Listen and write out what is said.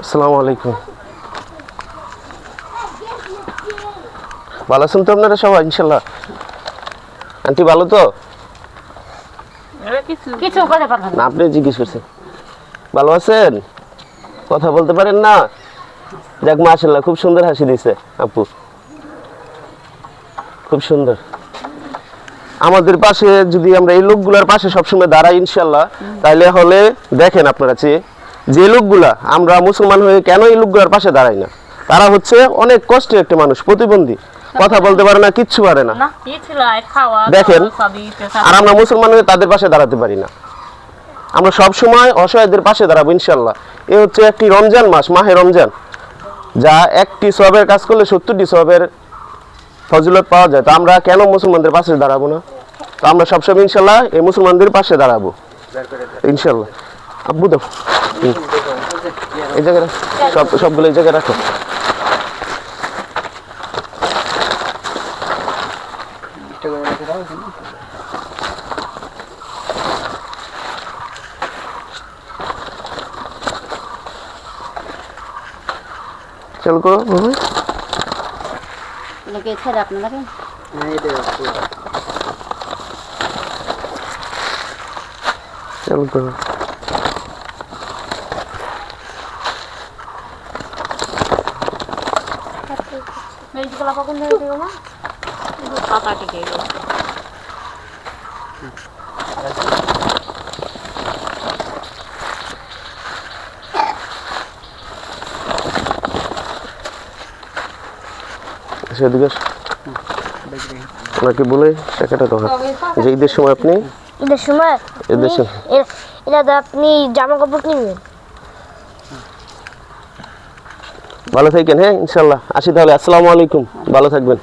আসসালামু আলাইকুম। ভালো আছেন তো আপনারা সবাই? ইনশাল্লাহ। আন্টি ভালো তো? কিছু কথা পারবেন না, আপনি জিজ্ঞেস করছেন। ভালো আছেন? কথা বলতে পারেন না? যাক, মাশাআল্লাহ, খুব সুন্দর হাসি দিছে আপু, খুব সুন্দর। আমাদের পাশে যদি আমরা এই লোকগুলোর পাশে সবসময় দাঁড়াই ইনশাল্লাহ, তাহলে হলে দেখেন আপনারা যে লোকগুলা, আমরা মুসলমান হয়ে কেন এই লোকগুলোর পাশে দাঁড়াই না? তারা হচ্ছে অনেক কষ্টের একটা মানুষ, প্রতিবন্ধী, কথা বলতে পারে না, কিচ্ছু পারে না, দেখেন। আর আমরা মুসলমান হয়ে তাদের পাশে দাঁড়াতে পারি না। আমরা সব সময় অসহায়দের পাশে দাঁড়াবো ইনশাল্লাহ। এ হচ্ছে একটি রমজান মাস, মাহে রমজান, যা একটি সওয়াবের কাজ করলে 70টি সওয়াবের ফজিলত পাওয়া যায়। তো আমরা কেন মুসলমানদের পাশে দাঁড়াবো না? তো আমরা সবসময় ইনশাল্লাহ এই মুসলমানদের পাশে দাঁড়াবো ইনশাল্লাহ। আব্বু দাও, এই জায়গায় সবগুলো এই জায়গায় রাখো। চল করো বাবা। এটাকে ছেড়ে আপনারা চল করো। মেজগুলা কখন ধরে দিও না? পাতা টিকে গেছে। সেদিকে ওনাকে বলে টাকাটা তো যে ঈদের সময় আপনি আপনি জামা কাপড় কিনবেন। ভালো থাকেন। হ্যাঁ ইনশাল্লাহ, আসি তাহলে। আসসালামু আলাইকুম, ভালো থাকবেন।